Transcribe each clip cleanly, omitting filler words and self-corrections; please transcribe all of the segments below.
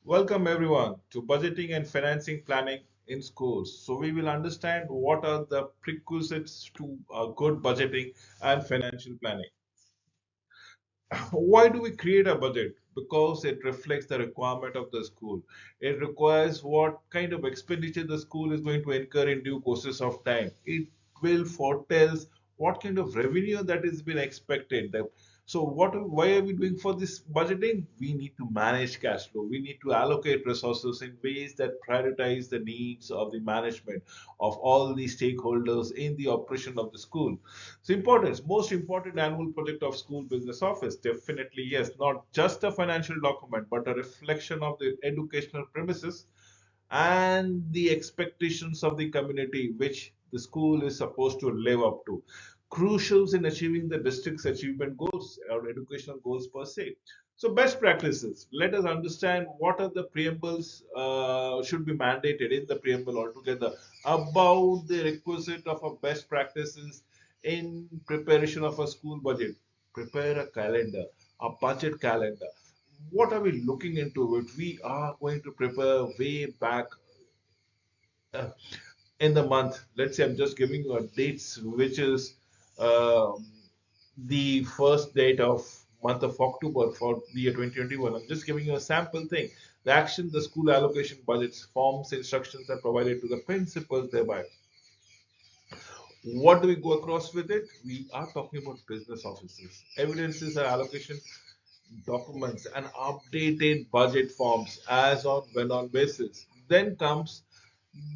Welcome everyone to budgeting and financing planning in schools. So we will understand what are the prerequisites to good budgeting and financial planning. Why do we create a budget? Because it reflects the requirement of the school. It requires what kind of expenditure the school is going to incur in due courses of time. It will foretells what kind of revenue that is been expected. So why are we doing for this budgeting? We need to manage cash flow. We need to allocate resources in ways that prioritize the needs of the management of all the stakeholders in the operation of the school. So importance, most important annual project of school business office, definitely yes, not just a financial document, but a reflection of the educational premises and the expectations of the community which the school is supposed to live up to. Crucials in achieving the district's achievement goals or educational goals per se. So best practices. Let us understand what are the preambles should be mandated in the preamble altogether about the requisite of a best practices in preparation of a school budget. Prepare a calendar, a budget calendar. What are we looking into it? We are going to prepare way back uh, in the month. Let's say I'm just giving you a dates, which is um, the first date of month of October for the year 2021. I'm just giving you a sample thing. The action, the school allocation budgets, forms, instructions are provided to the principals thereby. What do we go across with it? We are talking about business offices. Evidences are allocation documents and updated budget forms as on when on basis. Then comes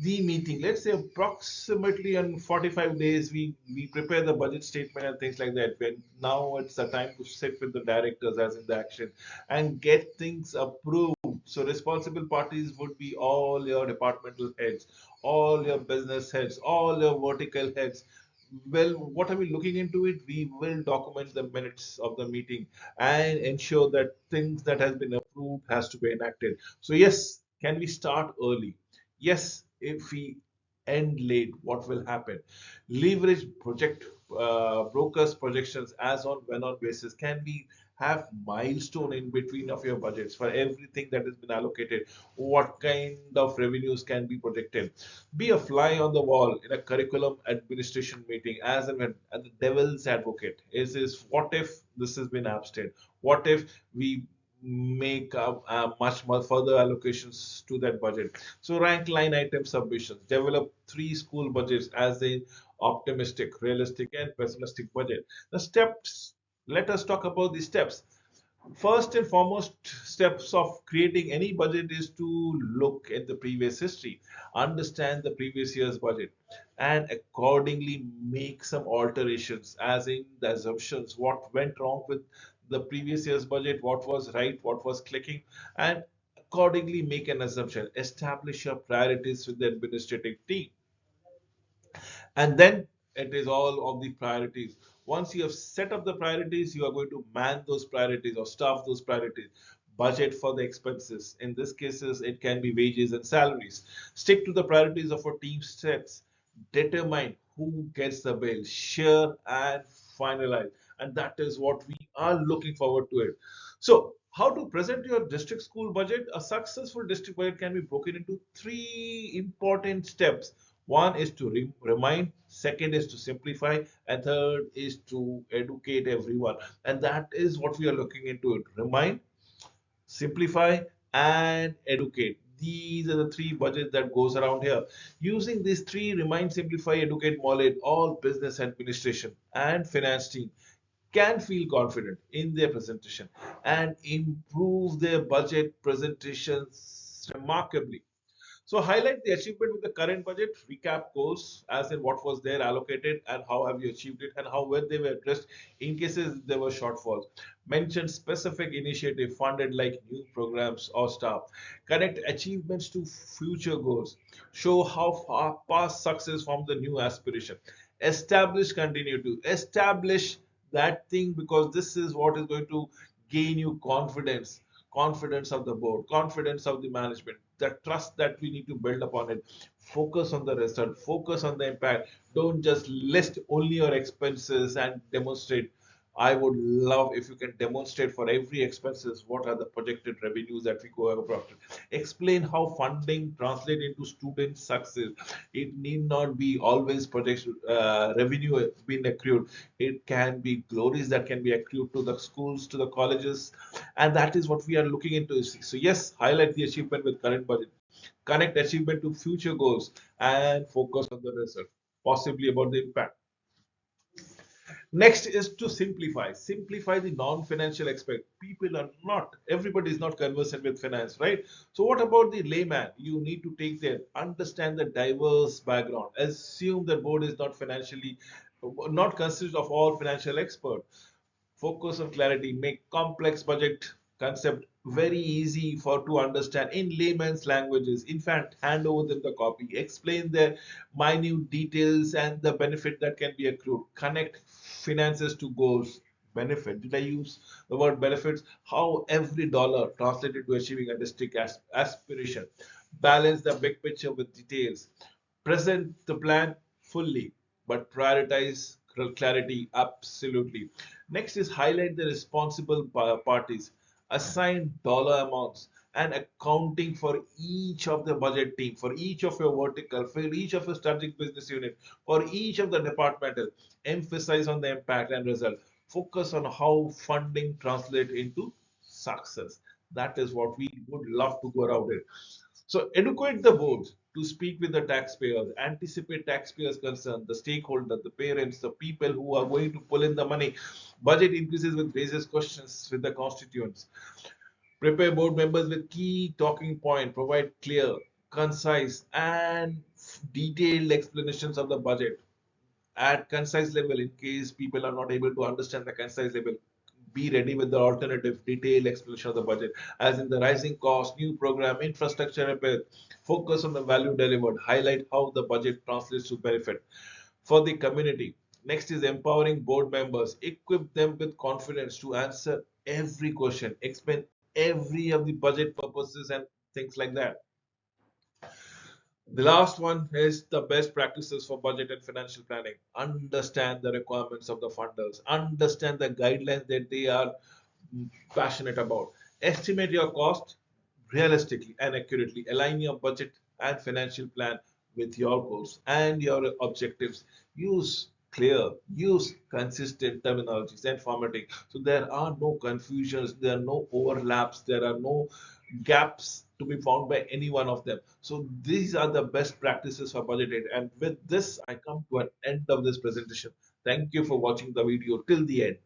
the meeting. Let's say approximately in 45 days we prepare the budget statement and things like that. When now it's the time to sit with the directors as in the action and get things approved. So responsible parties would be all your departmental heads, all your business heads, all your vertical heads. Well, what are we looking into it? We will document the minutes of the meeting and ensure that things that has been approved has to be enacted. So yes, can we start early? Yes, if we end late, what will happen? Leverage project brokers projections as on when on basis. Can we have milestone in between of your budgets for everything that has been allocated? What kind of revenues can be projected? Be a fly on the wall in a curriculum administration meeting as and when as the devil's advocate is what if this has been abstained? What if we make much more further allocations to that budget? So rank line item submissions, develop three school budgets as a optimistic, realistic, and pessimistic budget. The steps. Let us talk about the steps. First and foremost steps of creating any budget is to look at the previous history, understand the previous year's budget, and accordingly make some alterations, as in the assumptions, what went wrong with the previous year's budget, what was right, what was clicking, and accordingly make an assumption. Establish your priorities with the administrative team, and then it is all of the priorities. Once you have set up the priorities, you are going to man those priorities or staff those priorities. Budget for the expenses. In this cases, it can be wages and salaries. Stick to the priorities of our team sets. Determine who gets the bill, share and finalize. And that is what we are looking forward to it. So how to present your district school budget? A successful district budget can be broken into three important steps. One is to remind, second is to simplify, and third is to educate everyone. And that is what we are looking into it. Remind, simplify, and educate. These are the three budgets that goes around here. Using these three, remind, simplify, educate, knowledge, all business administration and finance team can feel confident in their presentation and improve their budget presentations remarkably. So highlight the achievement with the current budget, recap goals as in what was there allocated and how have you achieved it and how well they were addressed in cases there were shortfalls. Mention specific initiative funded like new programs or staff. Connect achievements to future goals. Show how far past success from the new aspiration. Establish continuity. Establish that thing because this is what is going to gain you confidence, confidence of the board, confidence of the management, the trust that we need to build upon it. Focus on the result, focus on the impact. Don't just list only your expenses and demonstrate. I would love if you can demonstrate for every expenses what are the projected revenues that we go about. Explain how funding translate into student success. It need not be always projection revenue being accrued. It can be glories that can be accrued to the schools, to the colleges, and that is what we are looking into. So yes, highlight the achievement with current budget, connect achievement to future goals, and focus on the result, possibly about the impact. Next is to simplify. Simplify the non-financial aspect. People are not, everybody is not conversant with finance, right? So what about the layman? You need to take their, understand the diverse background. Assume the board is not financially, not consist of all financial experts. Focus on clarity. Make complex budget concept very easy for to understand in layman's languages. In fact, hand over them the copy. Explain the minute details and the benefit that can be accrued. Connect finances to goals. Benefit. Did I use the word benefits? How every dollar translated to achieving a district aspiration. Balance the big picture with details. Present the plan fully, but prioritize clarity absolutely. Next is highlight the responsible parties, assign dollar amounts and accounting for each of the budget team, for each of your vertical, for each of your strategic business unit, for each of the departmental. Emphasize on the impact and result. Focus on how funding translate into success. That is what we would love to go around it. So educate the boards to speak with the taxpayers, anticipate taxpayers' concern, the stakeholder, the parents, the people who are going to pull in the money. Budget increases with raises questions with the constituents. Prepare board members with key talking point, provide clear, concise, and detailed explanations of the budget at concise level in case people are not able to understand the concise level. Be ready with the alternative detailed explanation of the budget, as in the rising cost, new program, infrastructure repair. Focus on the value delivered, highlight how the budget translates to benefit for the community. Next is empowering board members, equip them with confidence to answer every question, explain every of the budget purposes and things like that. The last one is the best practices for budget and financial planning. Understand the requirements of the funders, understand the guidelines that they are passionate about. Estimate your cost realistically and accurately. Align your budget and financial plan with your goals and your objectives. Use clear, use consistent terminologies and formatting. So there are no confusions, there are no overlaps, there are no gaps to be found by any one of them. So these are the best practices for budgeting. And with this, I come to an end of this presentation. Thank you for watching the video till the end.